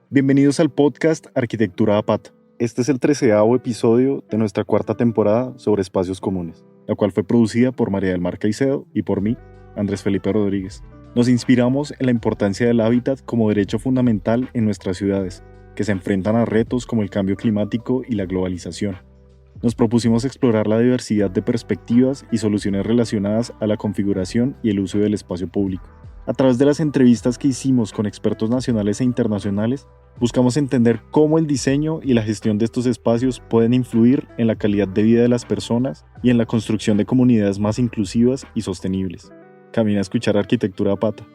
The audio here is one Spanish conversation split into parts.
Bienvenidos al podcast Arquitectura a Pata. Este es el 13º episodio de nuestra cuarta temporada sobre espacios comunes, la cual fue producida por María del Mar Caicedo y por mí, Andrés Felipe Rodríguez. Nos inspiramos en la importancia del hábitat como derecho fundamental en nuestras ciudades, que se enfrentan a retos como el cambio climático y la globalización. Nos propusimos explorar la diversidad de perspectivas y soluciones relacionadas a la configuración y el uso del espacio público. A través de las entrevistas que hicimos con expertos nacionales e internacionales, buscamos entender cómo el diseño y la gestión de estos espacios pueden influir en la calidad de vida de las personas y en la construcción de comunidades más inclusivas y sostenibles. Camina a escuchar Arquitectura a Pata.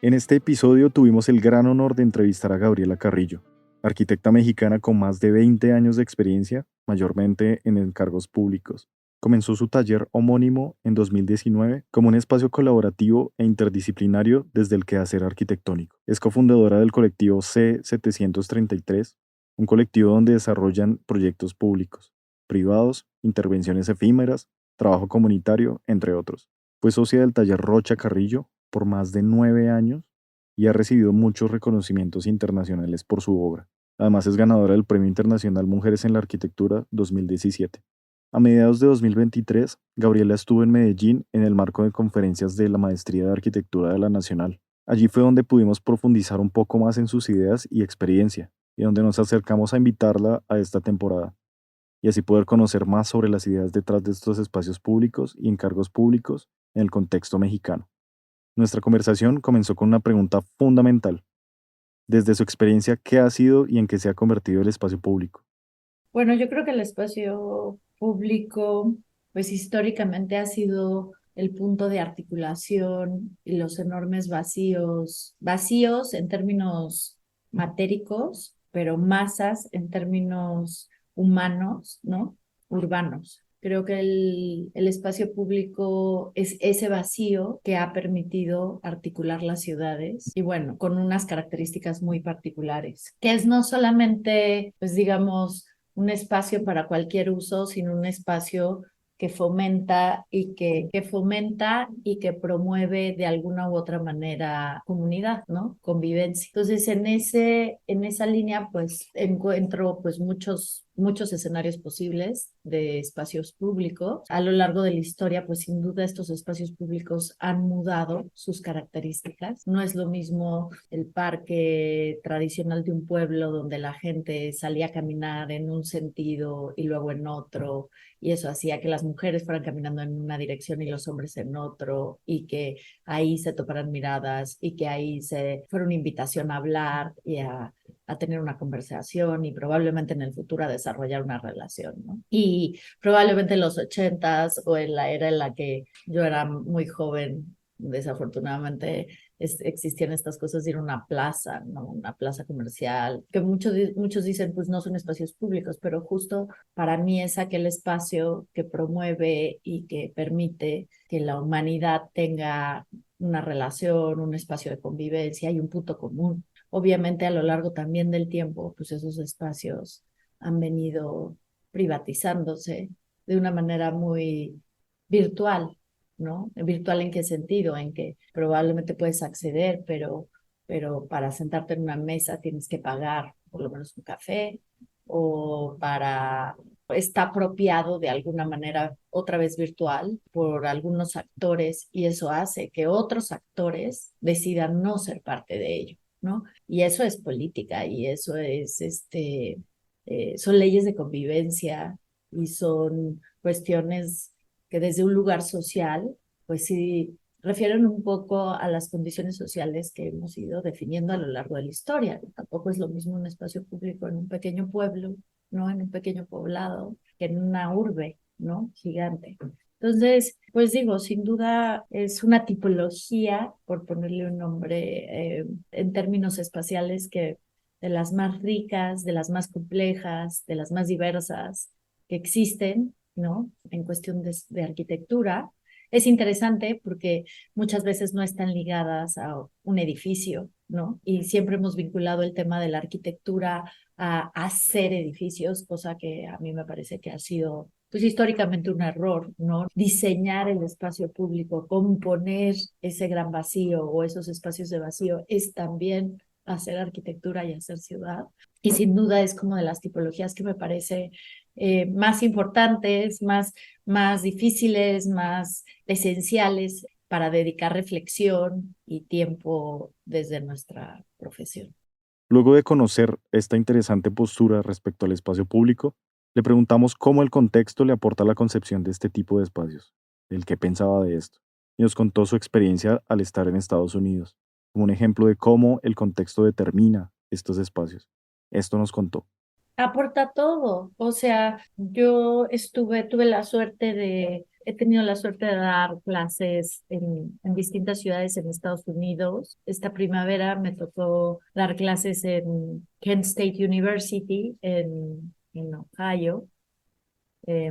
En este episodio tuvimos el gran honor de entrevistar a Gabriela Carrillo, arquitecta mexicana con más de 20 años de experiencia, mayormente en encargos públicos. Comenzó su taller homónimo en 2019 como un espacio colaborativo e interdisciplinario desde el quehacer arquitectónico. Es cofundadora del colectivo C733, un colectivo donde desarrollan proyectos públicos, privados, intervenciones efímeras, trabajo comunitario, entre otros. Fue socia del taller Rocha Carrillo por más de 9 años y ha recibido muchos reconocimientos internacionales por su obra. Además es ganadora del Premio Internacional Mujeres en la Arquitectura 2017. A mediados de 2023, Gabriela estuvo en Medellín en el marco de conferencias de la Maestría de Arquitectura de la Nacional. Allí fue donde pudimos profundizar un poco más en sus ideas y experiencia, y donde nos acercamos a invitarla a esta temporada, y así poder conocer más sobre las ideas detrás de estos espacios públicos y encargos públicos en el contexto mexicano. Nuestra conversación comenzó con una pregunta fundamental. Desde su experiencia, ¿qué ha sido y en qué se ha convertido el espacio público? Bueno, yo creo que el espacio público, pues históricamente ha sido el punto de articulación y los enormes vacíos en términos matéricos, pero masas en términos humanos, ¿no? Urbanos. Creo que el espacio público es ese vacío que ha permitido articular las ciudades y bueno, con unas características muy particulares, que es no solamente, pues digamos, un espacio para cualquier uso, sino un espacio que fomenta y que promueve de alguna u otra manera comunidad, ¿no? Convivencia. Entonces, en esa línea, pues encuentro pues muchos escenarios posibles de espacios públicos. A lo largo de la historia, pues sin duda estos espacios públicos han mudado sus características. No es lo mismo el parque tradicional de un pueblo donde la gente salía a caminar en un sentido y luego en otro, y eso hacía que las mujeres fueran caminando en una dirección y los hombres en otro, y que ahí se toparan miradas y que ahí se fuera una invitación a hablar y a tener una conversación y probablemente en el futuro a desarrollar una relación, ¿no? Y probablemente en los ochentas o en la era en la que yo era muy joven, desafortunadamente existían estas cosas de ir a una plaza, ¿no? Una plaza comercial, que muchos dicen pues no son espacios públicos, pero justo para mí es aquel espacio que promueve y que permite que la humanidad tenga una relación, un espacio de convivencia y un punto común. Obviamente a lo largo también del tiempo, pues esos espacios han venido privatizándose de una manera muy virtual, ¿no? ¿Virtual en qué sentido? En que probablemente puedes acceder, pero para sentarte en una mesa tienes que pagar por lo menos un café, o para está apropiado de alguna manera otra vez virtual por algunos actores, y eso hace que otros actores decidan no ser parte de ello, ¿no? Y eso es política y eso es son leyes de convivencia y son cuestiones que desde un lugar social, pues sí, refieren un poco a las condiciones sociales que hemos ido definiendo a lo largo de la historia. Tampoco es lo mismo un espacio público en un pequeño pueblo, ¿no? En un pequeño poblado, que en una urbe, ¿no? Gigante. Entonces, pues digo, sin duda es una tipología, por ponerle un nombre, en términos espaciales, que de las más ricas, de las más complejas, de las más diversas que existen, ¿no? En cuestión de arquitectura. Es interesante porque muchas veces no están ligadas a un edificio, ¿no? Y siempre hemos vinculado el tema de la arquitectura a hacer edificios, cosa que a mí me parece que ha sido, pues históricamente un error, ¿no? Diseñar el espacio público, componer ese gran vacío o esos espacios de vacío es también hacer arquitectura y hacer ciudad. Y sin duda es como de las tipologías que me parece más importantes, más difíciles, más esenciales para dedicar reflexión y tiempo desde nuestra profesión. Luego de conocer esta interesante postura respecto al espacio público, le preguntamos cómo el contexto le aporta a la concepción de este tipo de espacios, el que pensaba de esto, y nos contó su experiencia al estar en Estados Unidos, como un ejemplo de cómo el contexto determina estos espacios. Esto nos contó. Aporta todo. O sea, he tenido la suerte de dar clases en distintas ciudades en Estados Unidos. Esta primavera me tocó dar clases en Kent State University en Ohio,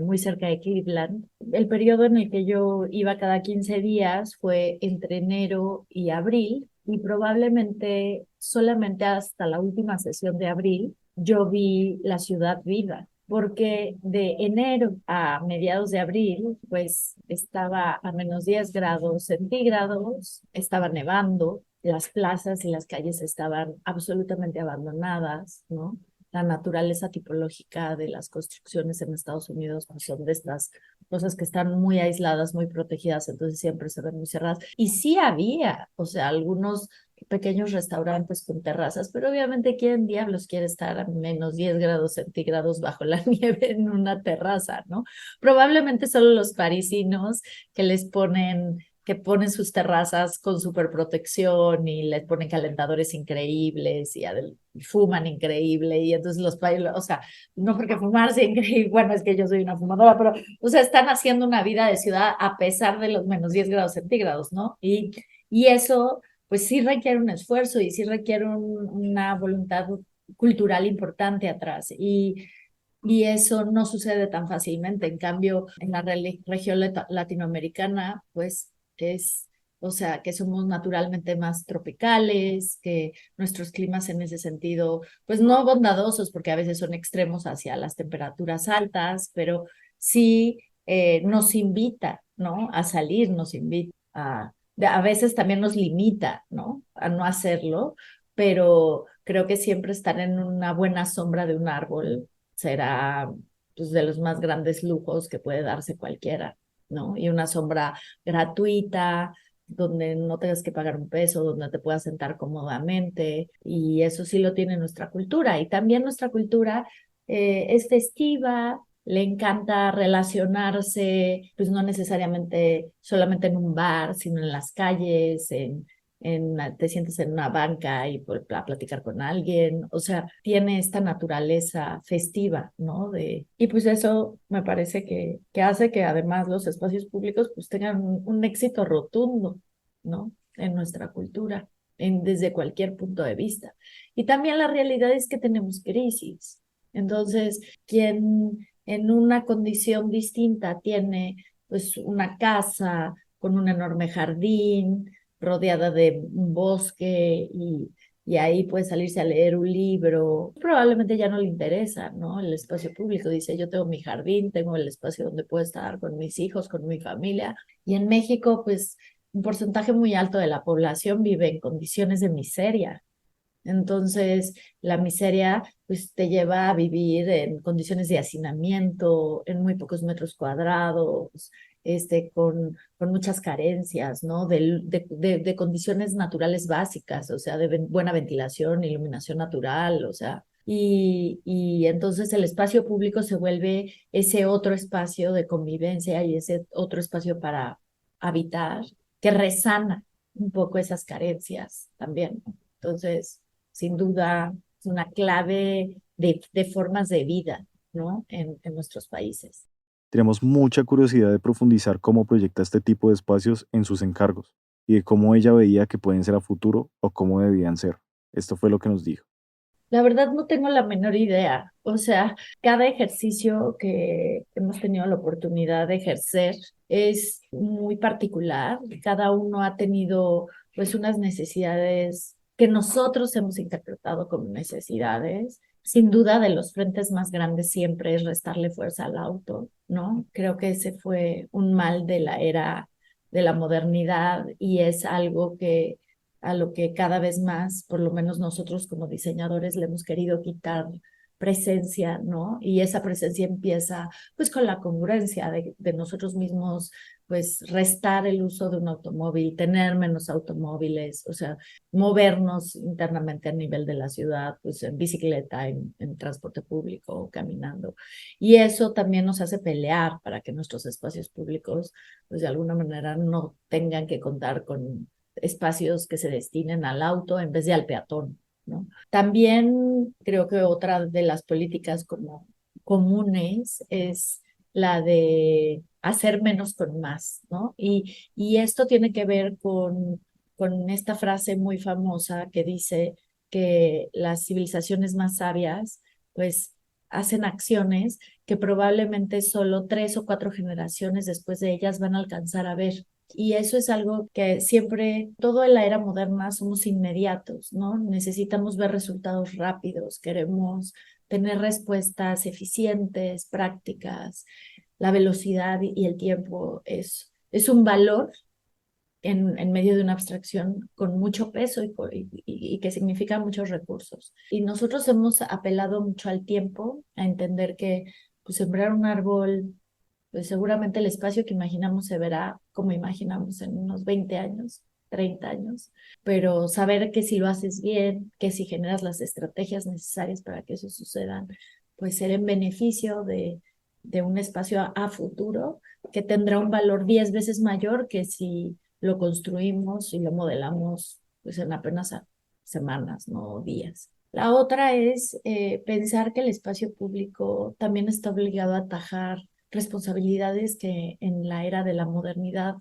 muy cerca de Cleveland. El periodo en el que yo iba cada 15 días fue entre enero y abril, y probablemente solamente hasta la última sesión de abril yo vi la ciudad viva, porque de enero a mediados de abril, pues estaba a -10 grados centígrados, estaba nevando, las plazas y las calles estaban absolutamente abandonadas, ¿no? La naturaleza tipológica de las construcciones en Estados Unidos pues son de estas cosas que están muy aisladas, muy protegidas, entonces siempre se ven muy cerradas. Y sí había, o sea, algunos pequeños restaurantes con terrazas, pero obviamente ¿quién diablos quiere estar a -10 grados centígrados bajo la nieve en una terraza, ¿no? Probablemente solo los parisinos que ponen sus terrazas con superprotección y les ponen calentadores increíbles y fuman increíble, y entonces o sea, no porque fumar sea increíble, bueno, es que yo soy una fumadora, pero, o sea, están haciendo una vida de ciudad a pesar de los -10 grados centígrados, ¿no? Y eso, pues sí requiere un esfuerzo y sí requiere una voluntad cultural importante atrás. Y eso no sucede tan fácilmente. En cambio, en la región latinoamericana, pues es, o sea, que somos naturalmente más tropicales, que nuestros climas en ese sentido, pues no bondadosos, porque a veces son extremos hacia las temperaturas altas, pero sí nos invita, ¿no? A salir, nos invita a veces también nos limita, ¿no? A no hacerlo, pero creo que siempre estar en una buena sombra de un árbol será pues, de los más grandes lujos que puede darse cualquiera, ¿no? Y una sombra gratuita, donde no tengas que pagar un peso, donde te puedas sentar cómodamente, y eso sí lo tiene nuestra cultura. Y también nuestra cultura es festiva, le encanta relacionarse, pues no necesariamente solamente en un bar, sino en las calles, te sientes en una banca y a platicar con alguien, o sea, tiene esta naturaleza festiva, ¿no? Y pues eso me parece que hace que además los espacios públicos pues tengan un éxito rotundo, ¿no? En nuestra cultura, desde cualquier punto de vista. Y también la realidad es que tenemos crisis. Entonces, quien en una condición distinta tiene pues una casa con un enorme jardín, rodeada de un bosque, y ahí puede salirse a leer un libro, probablemente ya no le interesa, ¿no? El espacio público, dice, yo tengo mi jardín, tengo el espacio donde puedo estar con mis hijos, con mi familia. Y en México, pues un porcentaje muy alto de la población vive en condiciones de miseria. Entonces, la miseria pues te lleva a vivir en condiciones de hacinamiento, en muy pocos metros cuadrados, con muchas carencias, ¿no? De condiciones naturales básicas, o sea, de buena ventilación, iluminación natural, o sea, y entonces el espacio público se vuelve ese otro espacio de convivencia y ese otro espacio para habitar que resana un poco esas carencias también, ¿no? Entonces, sin duda, es una clave de formas de vida, ¿no? En nuestros países. Tenemos mucha curiosidad de profundizar cómo proyecta este tipo de espacios en sus encargos y de cómo ella veía que pueden ser a futuro o cómo debían ser. Esto fue lo que nos dijo. La verdad no tengo la menor idea. O sea, cada ejercicio que hemos tenido la oportunidad de ejercer es muy particular. Cada uno ha tenido pues unas necesidades que nosotros hemos interpretado como necesidades. Sin duda, de los frentes más grandes siempre es restarle fuerza al auto, ¿no? Creo que ese fue un mal de la era de la modernidad, y es algo que a lo que cada vez más, por lo menos nosotros como diseñadores, le hemos querido quitar presencia, ¿no? Y esa presencia empieza pues con la congruencia de nosotros mismos, pues restar el uso de un automóvil, tener menos automóviles, o sea, movernos internamente a nivel de la ciudad, pues en bicicleta, en transporte público o caminando. Y eso también nos hace pelear para que nuestros espacios públicos, pues de alguna manera no tengan que contar con espacios que se destinen al auto en vez de al peatón, ¿no? También creo que otra de las políticas como comunes es la de hacer menos con más, ¿no? Y esto tiene que ver con esta frase muy famosa que dice que las civilizaciones más sabias, pues, hacen acciones que probablemente solo 3 o 4 generaciones después de ellas van a alcanzar a ver. Y eso es algo que siempre, todo en la era moderna somos inmediatos, ¿no? Necesitamos ver resultados rápidos, queremos tener respuestas eficientes, prácticas. La velocidad y el tiempo es un valor en medio de una abstracción con mucho peso y que significa muchos recursos. Y nosotros hemos apelado mucho al tiempo, a entender que pues, sembrar un árbol, pues seguramente el espacio que imaginamos se verá como imaginamos en unos 20 años, 30 años, pero saber que si lo haces bien, que si generas las estrategias necesarias para que eso suceda, pues ser en beneficio de un espacio a futuro que tendrá un valor 10 veces mayor que si lo construimos y lo modelamos pues en apenas semanas, no días. La otra es pensar que el espacio público también está obligado a atajar responsabilidades que en la era de la modernidad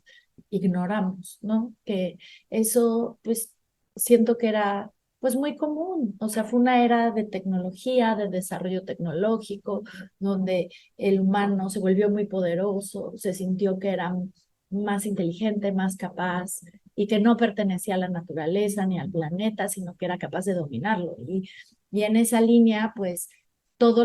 ignoramos, ¿no? Que eso, pues, siento que era, pues, muy común. O sea, fue una era de tecnología, de desarrollo tecnológico, donde el humano se volvió muy poderoso, se sintió que era más inteligente, más capaz y que no pertenecía a la naturaleza ni al planeta, sino que era capaz de dominarlo. Y en esa línea, pues, todo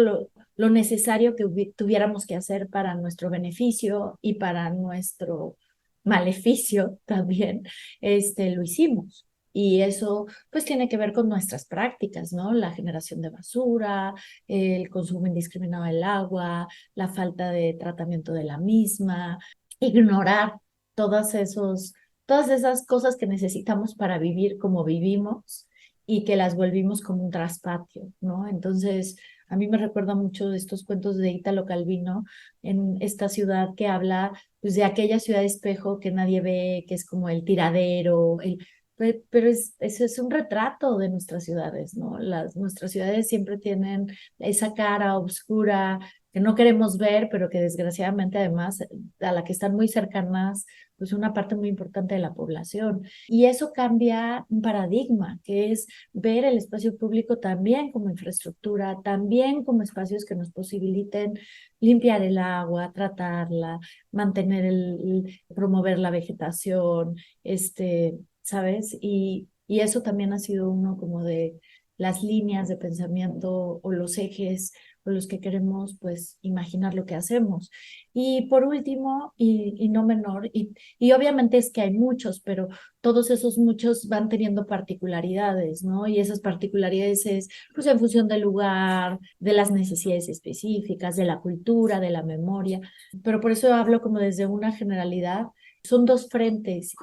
lo necesario que tuviéramos que hacer para nuestro beneficio y para nuestro maleficio también, lo hicimos. Y eso pues tiene que ver con nuestras prácticas, ¿no? La generación de basura, el consumo indiscriminado del agua, la falta de tratamiento de la misma, ignorar todas esas cosas que necesitamos para vivir como vivimos y que las volvimos como un traspatio, ¿no? Entonces, a mí me recuerda mucho de estos cuentos de Italo Calvino en esta ciudad que habla pues, de aquella ciudad espejo que nadie ve, que es como el tiradero, pero eso es un retrato de nuestras ciudades, ¿no? Nuestras ciudades siempre tienen esa cara oscura que no queremos ver, pero que desgraciadamente además a la que están muy cercanas, pues una parte muy importante de la población. Y eso cambia un paradigma, que es ver el espacio público también como infraestructura, también como espacios que nos posibiliten limpiar el agua, tratarla, mantener promover la vegetación, ¿sabes? Y eso también ha sido uno como de las líneas de pensamiento o los ejes con los que queremos pues imaginar lo que hacemos. Y por último, y no menor, y obviamente es que hay muchos, pero todos esos muchos van teniendo particularidades, ¿no? Y esas particularidades es pues en función del lugar, de las necesidades específicas, de la cultura, de la memoria, pero por eso hablo como desde una generalidad. Son dos frentes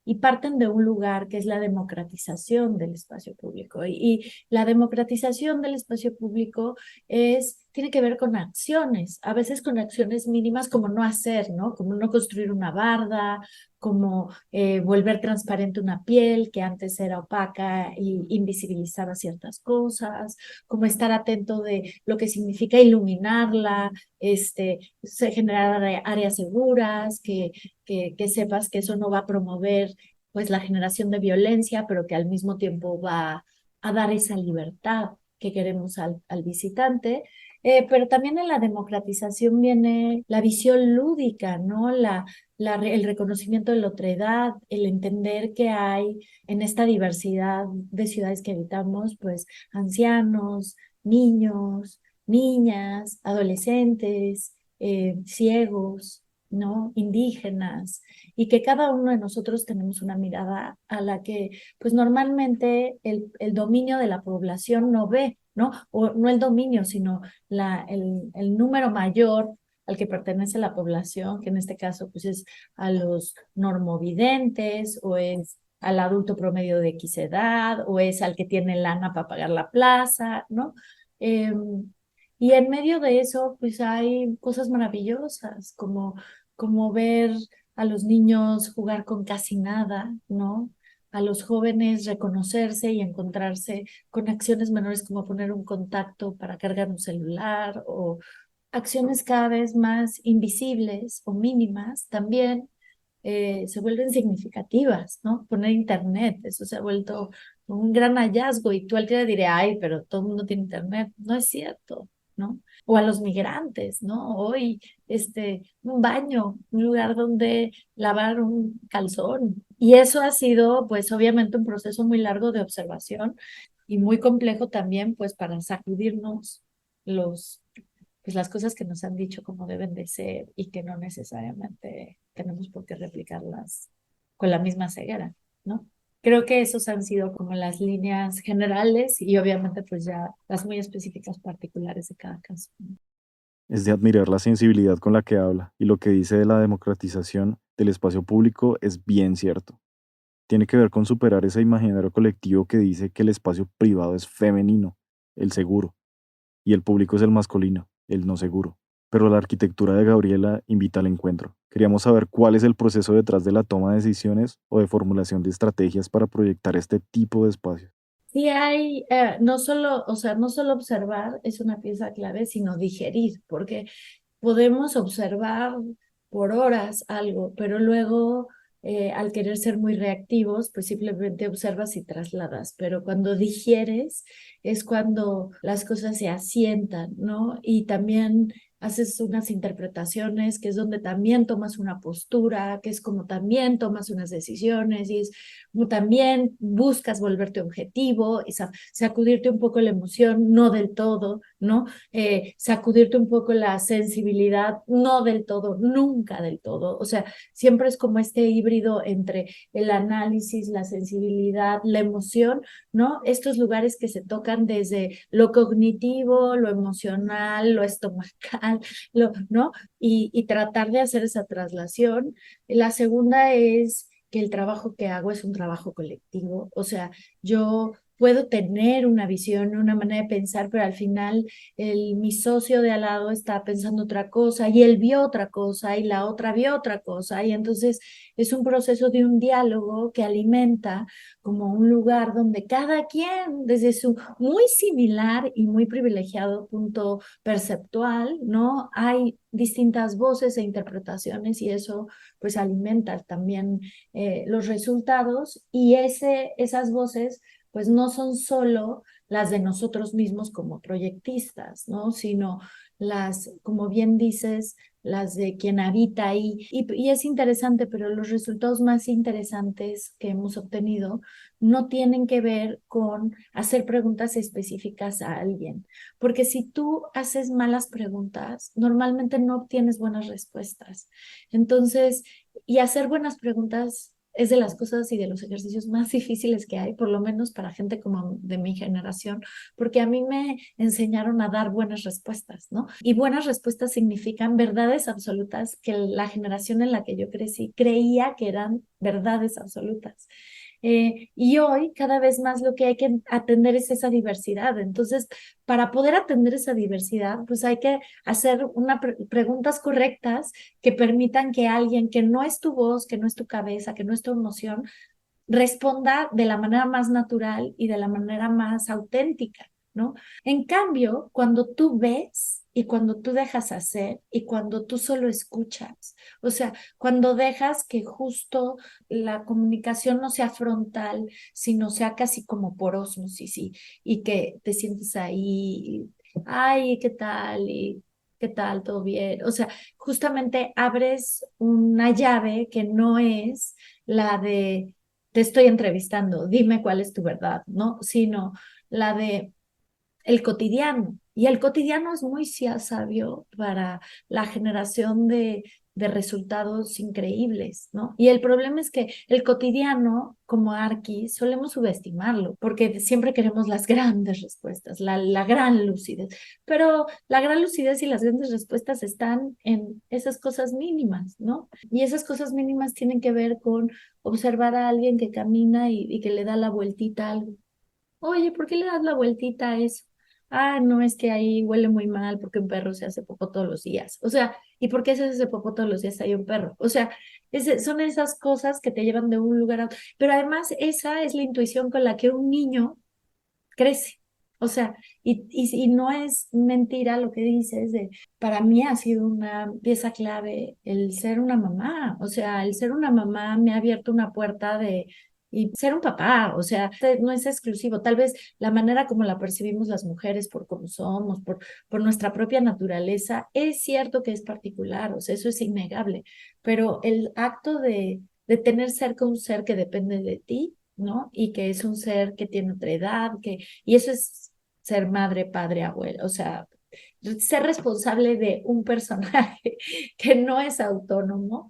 y parten de un lugar que es la democratización del espacio público. Y la democratización del espacio público tiene que ver con acciones, a veces con acciones mínimas como no hacer, ¿no? Como no construir una barda, como volver transparente una piel que antes era opaca y invisibilizaba ciertas cosas, como estar atento de lo que significa iluminarla, generar áreas seguras, que sepas que eso no va a promover pues la generación de violencia, pero que al mismo tiempo va a dar esa libertad que queremos al visitante. Pero también en la democratización viene la visión lúdica, ¿no? El reconocimiento de la otredad, el entender que hay en esta diversidad de ciudades que habitamos, pues ancianos, niños, niñas, adolescentes, ciegos, ¿no? Indígenas, y que cada uno de nosotros tenemos una mirada a la que, pues normalmente el dominio de la población no ve, ¿no? O no el dominio, sino el número mayor al que pertenece la población, que en este caso, pues es a los normovidentes, o es al adulto promedio de X edad, o es al que tiene lana para pagar la plaza, ¿no? Y en medio de eso, pues hay cosas maravillosas, como ver a los niños jugar con casi nada, ¿no? A los jóvenes reconocerse y encontrarse con acciones menores como poner un contacto para cargar un celular, o acciones cada vez más invisibles o mínimas también se vuelven significativas, ¿no? Poner internet, eso se ha vuelto un gran hallazgo, y tú al día diré, ay, pero todo el mundo tiene internet. No es cierto, ¿no? O a los migrantes, ¿no? Hoy, un baño, un lugar donde lavar un calzón. Y eso ha sido, pues, obviamente un proceso muy largo de observación y muy complejo también, pues, para sacudirnos los pues las cosas que nos han dicho como deben de ser, y que no necesariamente tenemos por qué replicarlas con la misma ceguera, ¿no? Creo que esos han sido como las líneas generales, y obviamente pues ya las muy específicas particulares de cada caso. Es de admirar la sensibilidad con la que habla, y lo que dice de la democratización del espacio público es bien cierto. Tiene que ver con superar ese imaginario colectivo que dice que el espacio privado es femenino, el seguro, y el público es el masculino, el no seguro. Pero la arquitectura de Gabriela invita al encuentro. Queríamos saber cuál es el proceso detrás de la toma de decisiones o de formulación de estrategias para proyectar este tipo de espacios. Sí hay, no solo, o sea, no solo observar es una pieza clave, sino digerir, porque podemos observar por horas algo, pero luego al querer ser muy reactivos, pues simplemente observas y trasladas, pero cuando digieres es cuando las cosas se asientan, ¿no? Y también haces unas interpretaciones, que es donde también tomas una postura, que es como también tomas unas decisiones, y es como también buscas volverte objetivo y sacudirte un poco la emoción, no del todo, ¿no? Sacudirte un poco la sensibilidad, no del todo, nunca del todo. O sea, siempre es como este híbrido entre el análisis, la sensibilidad, la emoción, ¿no? Estos lugares que se tocan desde lo cognitivo, lo emocional, lo estomacal, ¿no? Y tratar de hacer esa traslación. La segunda es que el trabajo que hago es un trabajo colectivo. O sea, yo puedo tener una visión, una manera de pensar, pero al final mi socio de al lado está pensando otra cosa, y él vio otra cosa, y la otra vio otra cosa, y entonces es un proceso de un diálogo que alimenta como un lugar donde cada quien, desde su muy similar y muy privilegiado punto perceptual, ¿no? Hay distintas voces e interpretaciones, y eso pues alimenta también los resultados, y esas voces pues no son solo las de nosotros mismos como proyectistas, ¿no? Sino las, como bien dices, las de quien habita ahí. Y es interesante, pero los resultados más interesantes que hemos obtenido no tienen que ver con hacer preguntas específicas a alguien, porque si tú haces malas preguntas, normalmente no obtienes buenas respuestas. Entonces, y hacer buenas preguntas es de las cosas y de los ejercicios más difíciles que hay, por lo menos para gente como de mi generación, porque a mí me enseñaron a dar buenas respuestas, ¿no? Y buenas respuestas significan verdades absolutas que la generación en la que yo crecí creía que eran verdades absolutas. Y hoy cada vez más lo que hay que atender es esa diversidad. Entonces, para poder atender esa diversidad, pues hay que hacer preguntas correctas que permitan que alguien que no es tu voz, que no es tu cabeza, que no es tu emoción, responda de la manera más natural y de la manera más auténtica, ¿no? En cambio, cuando tú ves y cuando tú dejas hacer y cuando tú solo escuchas, o sea, cuando dejas que justo la comunicación no sea frontal, sino sea casi como por ósmosis, y que te sientes ahí, ay, ¿qué tal? Y ¿qué tal? ¿Todo bien? O sea, justamente abres una llave que no es la de te estoy entrevistando, dime cuál es tu verdad, ¿no? Sino la de el cotidiano. Y el cotidiano es muy sabio para la generación de resultados increíbles, ¿no? Y el problema es que el cotidiano, como Arqui, solemos subestimarlo, porque siempre queremos las grandes respuestas, la gran lucidez, pero la gran lucidez y las grandes respuestas están en esas cosas mínimas, ¿no? Y esas cosas mínimas tienen que ver con observar a alguien que camina y que le da la vueltita a algo. Oye, ¿por qué le das la vueltita a eso? Ah, no, es que ahí huele muy mal porque un perro se hace popó todos los días. O sea, ¿y por qué se hace popó todos los días ahí un perro? O sea, son esas cosas que te llevan de un lugar a otro. Pero además, esa es la intuición con la que un niño crece. O sea, y no es mentira lo que dices de, para mí ha sido una pieza clave el ser una mamá. O sea, el ser una mamá me ha abierto una puerta de, y ser un papá, o sea, no es exclusivo. Tal vez la manera como la percibimos las mujeres por cómo somos, por nuestra propia naturaleza, es cierto que es particular, o sea, eso es innegable, pero el acto de tener cerca un ser que depende de ti, ¿no? Y que es un ser que tiene otra edad, y eso es ser madre, padre, abuelo, o sea, ser responsable de un personaje que no es autónomo,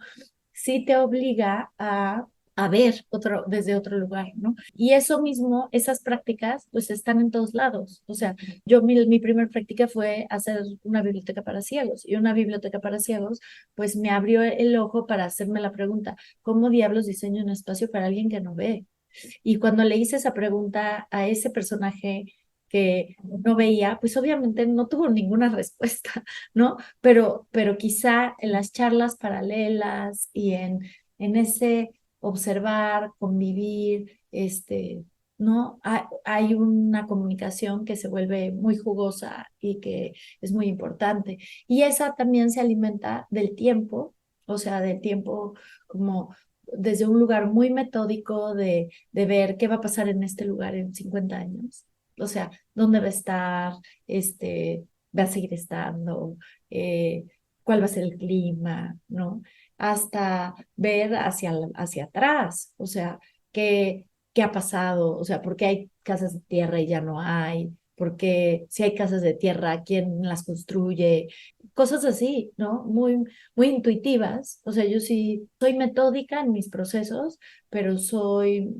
sí te obliga a ver desde otro lugar, ¿no? Y eso mismo, esas prácticas, pues están en todos lados. O sea, mi primer práctica fue hacer una biblioteca para ciegos, y una biblioteca para ciegos, pues me abrió el ojo para hacerme la pregunta, ¿cómo diablos diseño un espacio para alguien que no ve? Y cuando le hice esa pregunta a ese personaje que no veía, pues obviamente no tuvo ninguna respuesta, ¿no? Pero quizá en las charlas paralelas y en ese observar, convivir, ¿no? Hay una comunicación que se vuelve muy jugosa y que es muy importante. Y esa también se alimenta del tiempo, o sea, del tiempo como desde un lugar muy metódico de ver qué va a pasar en este lugar en 50 años. O sea, dónde va a estar, va a seguir estando, eh, cuál va a ser el clima, ¿no? Hasta ver hacia atrás, o sea, qué ha pasado, o sea, por qué hay casas de tierra y ya no hay, porque si hay casas de tierra, ¿quién las construye? Cosas así, ¿no? Muy intuitivas. O sea, yo sí soy metódica en mis procesos, pero soy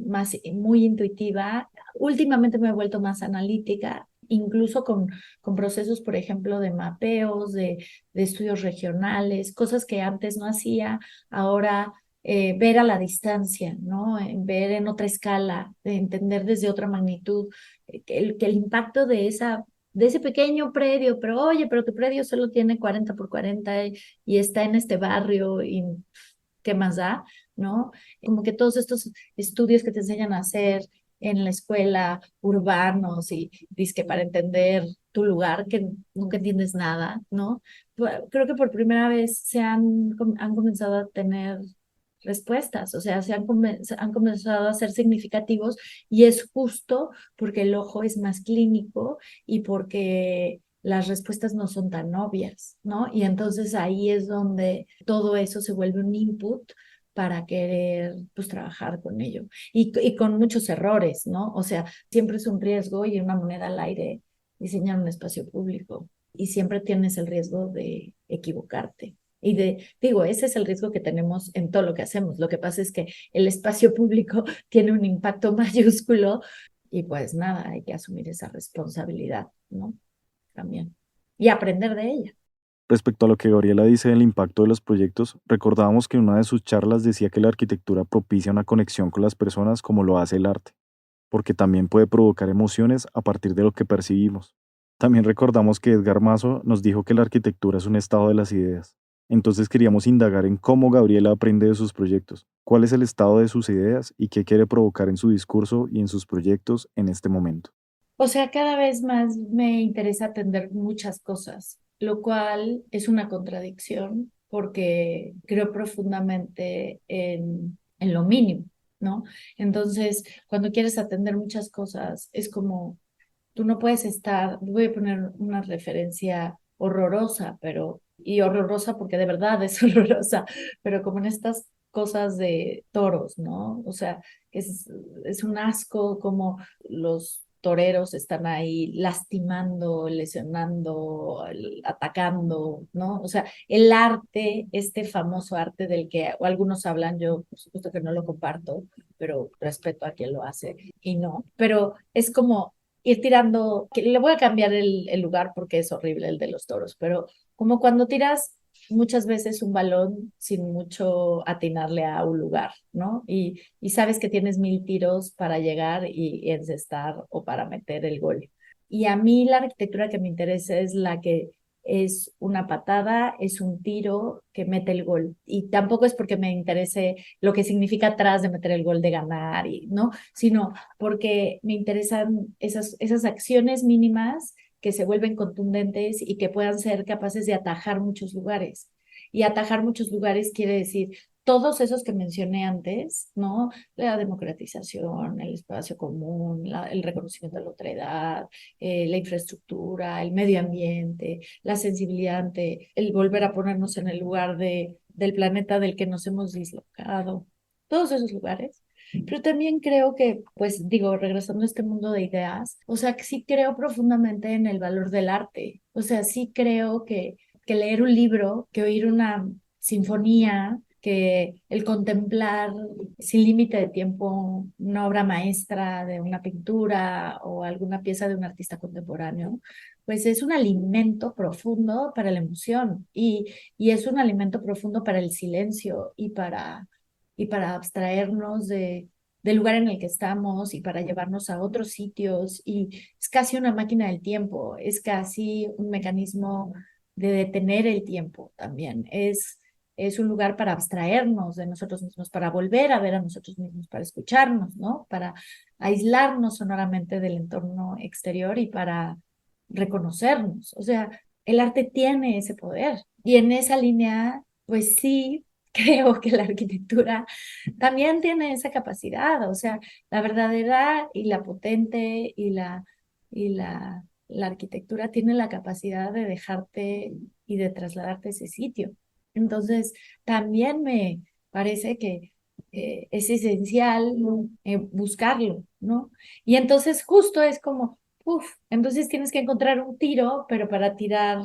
muy intuitiva. Últimamente me he vuelto más analítica, incluso con procesos, por ejemplo, de mapeos, de estudios regionales, cosas que antes no hacía, ahora ver a la distancia, ¿no? Ver en otra escala, de entender desde otra magnitud, que el impacto de ese pequeño predio, pero oye, pero tu predio solo tiene 40 por 40 y está en este barrio y qué más da, ¿no? Como que todos estos estudios que te enseñan a hacer en la escuela, urbanos y dizque para entender tu lugar, que nunca entiendes nada, ¿no? Creo que por primera vez han comenzado a tener respuestas, o sea, han comenzado a ser significativos y es justo porque el ojo es más clínico y porque las respuestas no son tan obvias, ¿no? Y entonces ahí es donde todo eso se vuelve un input para querer, pues, trabajar con ello. Y con muchos errores, ¿no? O sea, siempre es un riesgo y una moneda al aire diseñar un espacio público. Y siempre tienes el riesgo de equivocarte. Digo, ese es el riesgo que tenemos en todo lo que hacemos. Lo que pasa es que el espacio público tiene un impacto mayúsculo y pues nada, hay que asumir esa responsabilidad, ¿no? También. Y aprender de ella. Respecto a lo que Gabriela dice del impacto de los proyectos, recordábamos que en una de sus charlas decía que la arquitectura propicia una conexión con las personas como lo hace el arte, porque también puede provocar emociones a partir de lo que percibimos. También recordamos que Edgar Mazo nos dijo que la arquitectura es un estado de las ideas. Entonces queríamos indagar en cómo Gabriela aprende de sus proyectos, cuál es el estado de sus ideas y qué quiere provocar en su discurso y en sus proyectos en este momento. O sea, cada vez más me interesa atender muchas cosas, lo cual es una contradicción porque creo profundamente en lo mínimo, ¿no? Entonces, cuando quieres atender muchas cosas, es como tú no puedes estar, voy a poner una referencia horrorosa, y horrorosa porque de verdad es horrorosa, pero como en estas cosas de toros, ¿no? O sea, es un asco como los toreros están ahí lastimando, lesionando, atacando, ¿no? O sea, el arte, este famoso arte del que algunos hablan, yo por supuesto que no lo comparto, pero respeto a quien lo hace y no, pero es como ir tirando, que le voy a cambiar el lugar porque es horrible el de los toros, pero como cuando tiras muchas veces un balón sin mucho atinarle a un lugar, ¿no? Y sabes que tienes 1000 tiros para llegar y encestar o para meter el gol. Y a mí la arquitectura que me interesa es la que es una patada, es un tiro que mete el gol. Y tampoco es porque me interese lo que significa atrás de meter el gol de ganar, y, ¿no? Sino porque me interesan esas acciones mínimas que se vuelven contundentes y que puedan ser capaces de atajar muchos lugares. Y atajar muchos lugares quiere decir todos esos que mencioné antes, ¿no? La democratización, el espacio común, el reconocimiento de la otra edad, la infraestructura, el medio ambiente, la sensibilidad ante el volver a ponernos en el lugar del planeta del que nos hemos dislocado, todos esos lugares. Pero también creo que, pues digo, regresando a este mundo de ideas, o sea, que sí creo profundamente en el valor del arte. O sea, sí creo que leer un libro, que oír una sinfonía, que el contemplar sin límite de tiempo una obra maestra de una pintura o alguna pieza de un artista contemporáneo, pues es un alimento profundo para la emoción y es un alimento profundo para el silencio y para abstraernos del lugar en el que estamos y para llevarnos a otros sitios. Y es casi una máquina del tiempo, es casi un mecanismo de detener el tiempo también. Es un lugar para abstraernos de nosotros mismos, para volver a ver a nosotros mismos, para escucharnos, ¿no? Para aislarnos sonoramente del entorno exterior y para reconocernos. O sea, el arte tiene ese poder. Y en esa línea, pues sí, creo que la arquitectura también tiene esa capacidad. O sea, la verdadera y la potente y la arquitectura tiene la capacidad de dejarte y de trasladarte a ese sitio. Entonces, también me parece que es esencial, ¿no? Buscarlo, ¿no? Y entonces justo es como, uff, entonces tienes que encontrar un tiro, pero para tirar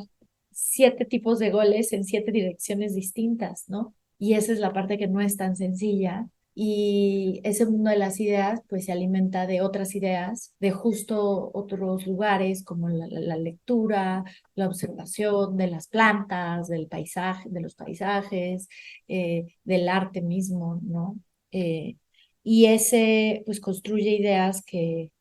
7 tipos de goles en 7 direcciones distintas, ¿no? Y esa es la parte que no es tan sencilla. Y ese mundo de las ideas, pues se alimenta de otras ideas, de justo otros lugares como la lectura, la observación de las plantas, del paisaje, de los paisajes, del arte mismo, ¿no? Eh, y ese, pues, construye ideas que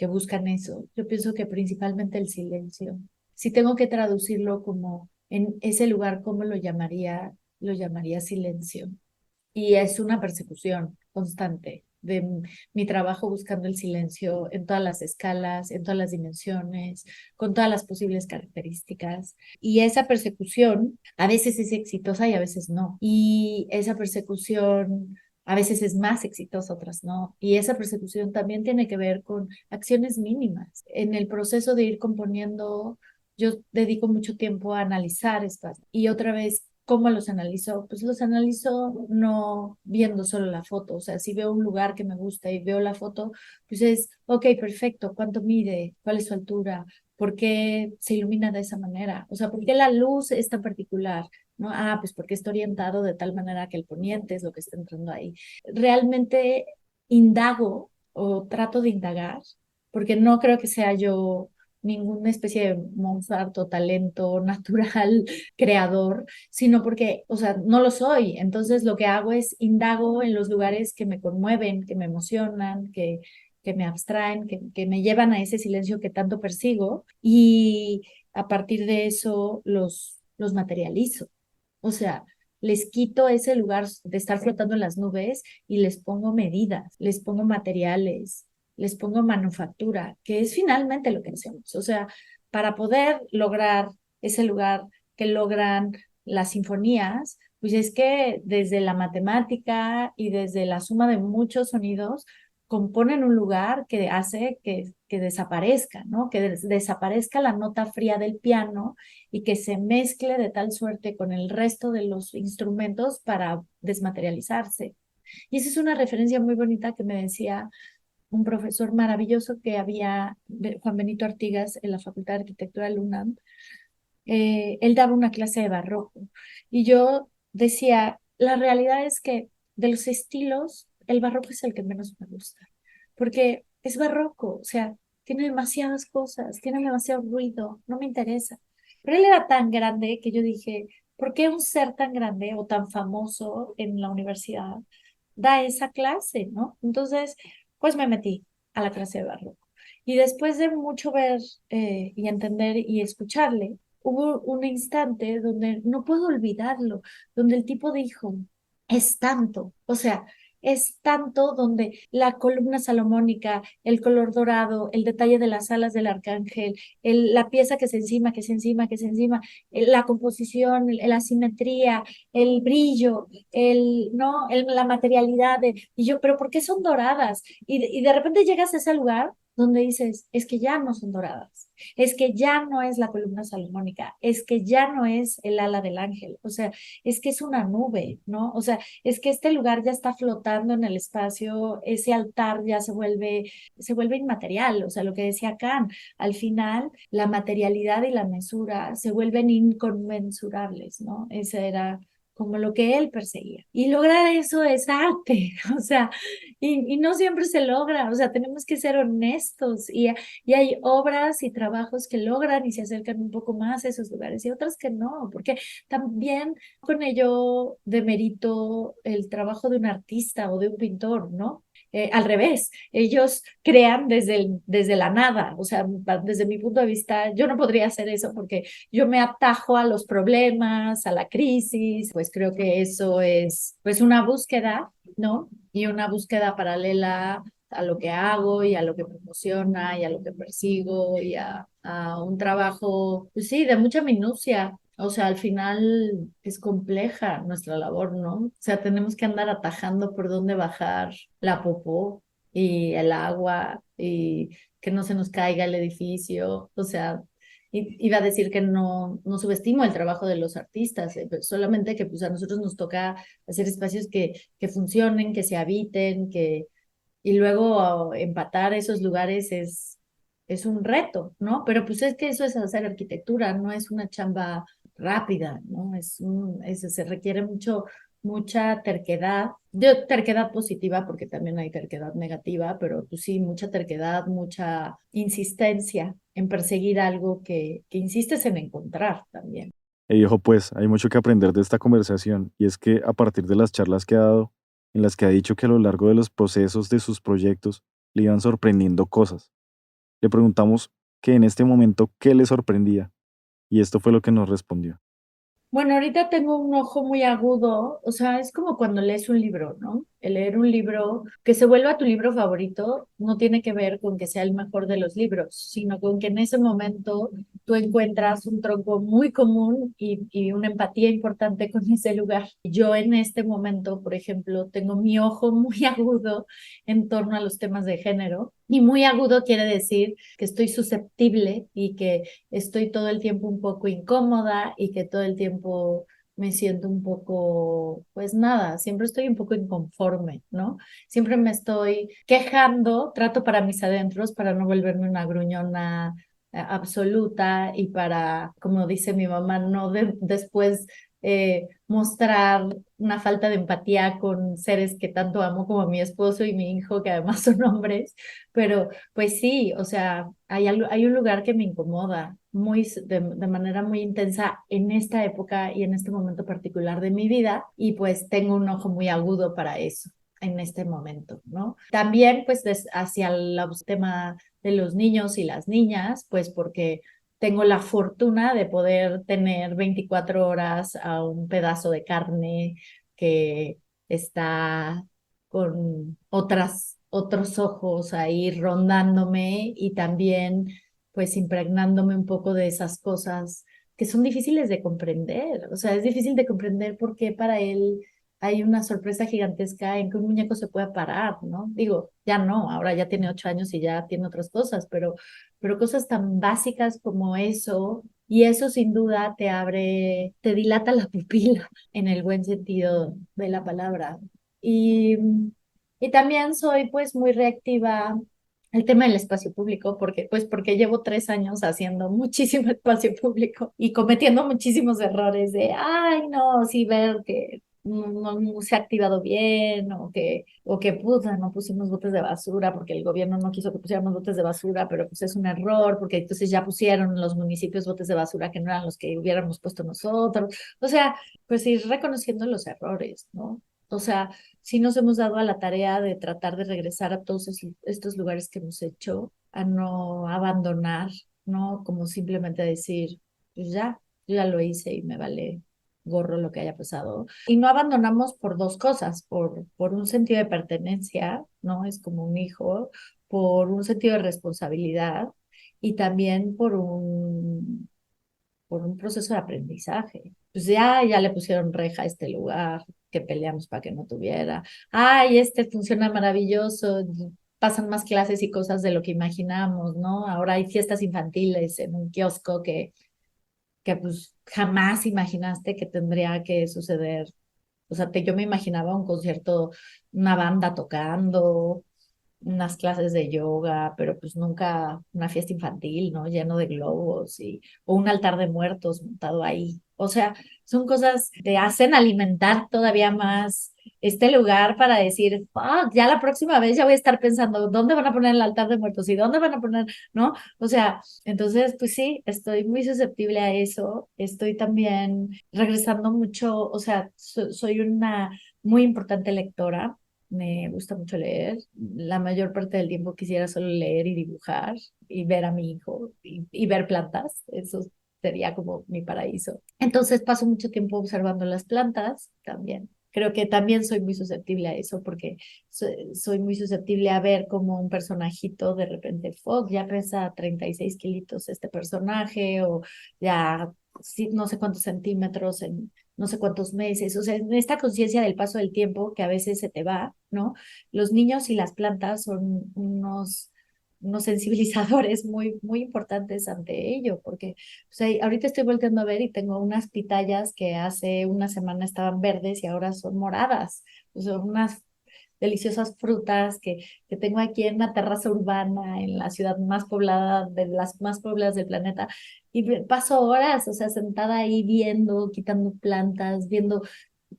buscan eso. Yo pienso que principalmente el silencio. Si tengo que traducirlo como en ese lugar, ¿cómo lo llamaría? Lo llamaría silencio. Y es una persecución constante de mi trabajo buscando el silencio en todas las escalas, en todas las dimensiones, con todas las posibles características. Y esa persecución a veces es exitosa y a veces no. Y esa persecución a veces es más exitosa, otras no. Y esa persecución también tiene que ver con acciones mínimas. En el proceso de ir componiendo, yo dedico mucho tiempo a analizar espacios. Y otra vez, ¿cómo los analizo? Pues los analizo no viendo solo la foto. O sea, si veo un lugar que me gusta y veo la foto, pues es, ok, perfecto, ¿cuánto mide? ¿Cuál es su altura? ¿Por qué se ilumina de esa manera? O sea, ¿por qué la luz es tan particular? ¿No? Ah, pues porque está orientado de tal manera que el poniente es lo que está entrando ahí. Realmente indago o trato de indagar, porque no creo que sea yo ninguna especie de Mozart o talento natural creador, sino porque, o sea, no lo soy. Entonces lo que hago es indago en los lugares que me conmueven, que me emocionan, que me abstraen, que me llevan a ese silencio que tanto persigo y a partir de eso los materializo. O sea, les quito ese lugar de estar flotando en las nubes y les pongo medidas, les pongo materiales, les pongo manufactura, que es finalmente lo que hacemos. O sea, para poder lograr ese lugar que logran las sinfonías, pues es que desde la matemática y desde la suma de muchos sonidos componen un lugar que hace que desaparezca, ¿no? Que desaparezca la nota fría del piano y que se mezcle de tal suerte con el resto de los instrumentos para desmaterializarse. Y esa es una referencia muy bonita que me decía un profesor maravilloso que había, Juan Benito Artigas, en la Facultad de Arquitectura de la UNAM. Él daba una clase de barroco y yo decía, la realidad es que de los estilos, el barroco es el que menos me gusta, porque es barroco, o sea, tiene demasiadas cosas, tiene demasiado ruido, no me interesa. Pero él era tan grande que yo dije, ¿por qué un ser tan grande o tan famoso en la universidad da esa clase, ¿no? Entonces, pues me metí a la clase de barroco. Y después de mucho ver y entender y escucharle, hubo un instante donde no puedo olvidarlo, donde el tipo dijo, es tanto, o sea, es tanto donde la columna salomónica, el color dorado, el detalle de las alas del arcángel, la pieza que se encima, que se encima, que se encima, la composición, la simetría, el brillo, no, la materialidad y yo, pero ¿por qué son doradas? Y de repente llegas a ese lugar donde dices, es que ya no son doradas, es que ya no es la columna salomónica, es que ya no es el ala del ángel, o sea, es que es una nube, ¿no? O sea, es que este lugar ya está flotando en el espacio, ese altar ya se vuelve inmaterial, o sea, lo que decía Kant, al final la materialidad y la mesura se vuelven inconmensurables, ¿no? Ese era como lo que él perseguía. Y lograr eso es arte, o sea, y no siempre se logra, o sea, tenemos que ser honestos y hay obras y trabajos que logran y se acercan un poco más a esos lugares y otras que no, porque también con ello demerito el trabajo de un artista o de un pintor, ¿no? Al revés, ellos crean desde la nada, o sea, desde mi punto de vista, yo no podría hacer eso porque yo me atajo a los problemas, a la crisis, pues creo que eso es pues una búsqueda, ¿no? Y una búsqueda paralela a lo que hago y a lo que promociona y a lo que persigo y a un trabajo, pues sí, de mucha minucia. O sea, al final es compleja nuestra labor, ¿no? O sea, tenemos que andar atajando por dónde bajar la popó y el agua y que no se nos caiga el edificio. O sea, iba a decir que no subestimo el trabajo de los artistas, pero solamente que pues a nosotros nos toca hacer espacios que funcionen, que se habiten, y luego empatar esos lugares es un reto, ¿no? Pero pues es que eso es hacer arquitectura, no es una chamba rápida, ¿no? Se requiere mucha terquedad, de terquedad positiva, porque también hay terquedad negativa, pero pues sí, mucha terquedad, mucha insistencia en perseguir algo que insistes en encontrar también. Y dijo, pues, hay mucho que aprender de esta conversación, y es que a partir de las charlas que ha dado, en las que ha dicho que a lo largo de los procesos de sus proyectos le iban sorprendiendo cosas, le preguntamos que en este momento qué le sorprendía, y esto fue lo que nos respondió. Bueno, ahorita tengo un ojo muy agudo, o sea, es como cuando lees un libro, ¿no? El leer un libro que se vuelva tu libro favorito no tiene que ver con que sea el mejor de los libros, sino con que en ese momento tú encuentras un tronco muy común y una empatía importante con ese lugar. Yo en este momento, por ejemplo, tengo mi ojo muy agudo en torno a los temas de género y muy agudo quiere decir que estoy susceptible y que estoy todo el tiempo un poco incómoda y que todo el tiempo me siento un poco, pues nada, siempre estoy un poco inconforme, ¿no? Siempre me estoy quejando, trato para mis adentros para no volverme una gruñona absoluta y para, como dice mi mamá, no después mostrar una falta de empatía con seres que tanto amo como mi esposo y mi hijo, que además son hombres, pero pues sí, o sea, hay un lugar que me incomoda de manera muy intensa en esta época y en este momento particular de mi vida y pues tengo un ojo muy agudo para eso en este momento, ¿no? También pues hacia el tema de los niños y las niñas, pues porque tengo la fortuna de poder tener 24 horas a un pedazo de carne que está con otros ojos ahí rondándome y también pues impregnándome un poco de esas cosas que son difíciles de comprender. O sea, es difícil de comprender por qué para él hay una sorpresa gigantesca en que un muñeco se pueda parar, ¿no? Digo, ya no, ahora ya tiene 8 años y ya tiene otras cosas, pero cosas tan básicas como eso, y eso sin duda te dilata la pupila en el buen sentido de la palabra. Y, Y también soy pues muy reactiva el tema del espacio público, porque llevo 3 años haciendo muchísimo espacio público y cometiendo muchísimos errores de, ay, no, sí, ver que no se ha activado bien o que puta, no pusimos botes de basura porque el gobierno no quiso que pusiéramos botes de basura, pero pues es un error porque entonces ya pusieron los municipios botes de basura que no eran los que hubiéramos puesto nosotros. O sea, pues ir reconociendo los errores, ¿no? O sea, sí nos hemos dado a la tarea de tratar de regresar a todos estos lugares que hemos hecho, a no abandonar, ¿no? Como simplemente decir, pues ya, yo ya lo hice y me vale gorro lo que haya pasado. Y no abandonamos por dos cosas, por un sentido de pertenencia, ¿no? Es como un hijo, por un sentido de responsabilidad y también por un proceso de aprendizaje. Pues ya le pusieron reja a este lugar que peleamos para que no tuviera. Ay, este funciona maravilloso, pasan más clases y cosas de lo que imaginamos, ¿no? Ahora hay fiestas infantiles en un kiosco que pues jamás imaginaste que tendría que suceder. O sea, yo me imaginaba un concierto, una banda tocando, unas clases de yoga, pero pues nunca una fiesta infantil, ¿no? Lleno de globos o un altar de muertos montado ahí. O sea, son cosas que te hacen alimentar todavía más este lugar para decir, fuck, ya la próxima vez ya voy a estar pensando, ¿dónde van a poner el altar de muertos y dónde van a poner, ¿no? O sea, entonces, pues sí, estoy muy susceptible a eso. Estoy también regresando mucho, o sea, soy una muy importante lectora. Me gusta mucho leer. La mayor parte del tiempo quisiera solo leer y dibujar y ver a mi hijo y ver plantas. Eso sería como mi paraíso. Entonces paso mucho tiempo observando las plantas también. Creo que también soy muy susceptible a eso porque soy muy susceptible a ver como un personajito de repente, fuck, ya pesa 36 kilitos este personaje o ya sí, no sé cuántos centímetros en no sé cuántos meses, o sea, en esta conciencia del paso del tiempo que a veces se te va, ¿no? Los niños y las plantas son unos sensibilizadores muy, muy importantes ante ello, porque o sea, ahorita estoy volteando a ver y tengo unas pitayas que hace una semana estaban verdes y ahora son moradas, o sea, unas deliciosas frutas que tengo aquí en una terraza urbana, en la ciudad más poblada, de las más pobladas del planeta, y paso horas, o sea, sentada ahí viendo, quitando plantas, viendo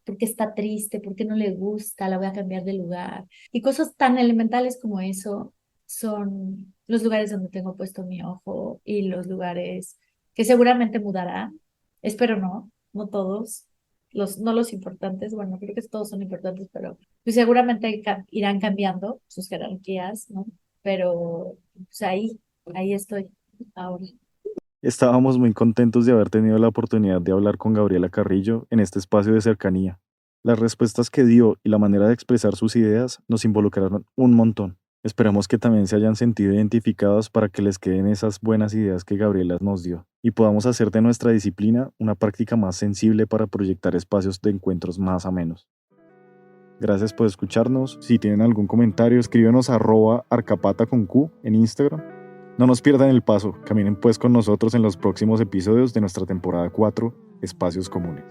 por qué está triste, por qué no le gusta, la voy a cambiar de lugar. Y cosas tan elementales como eso son los lugares donde tengo puesto mi ojo y los lugares que seguramente mudarán. Espero no todos, no los importantes, bueno, creo que todos son importantes, pero pues seguramente irán cambiando sus jerarquías, ¿no? Pero pues ahí estoy ahora. Estábamos muy contentos de haber tenido la oportunidad de hablar con Gabriela Carrillo en este espacio de cercanía. Las respuestas que dio y la manera de expresar sus ideas nos involucraron un montón. Esperamos que también se hayan sentido identificados para que les queden esas buenas ideas que Gabriela nos dio y podamos hacer de nuestra disciplina una práctica más sensible para proyectar espacios de encuentros más amenos. Gracias por escucharnos. Si tienen algún comentario, escríbenos a @arcapata con Q en Instagram. No nos pierdan el paso, caminen pues con nosotros en los próximos episodios de nuestra temporada 4, Espacios Comunes.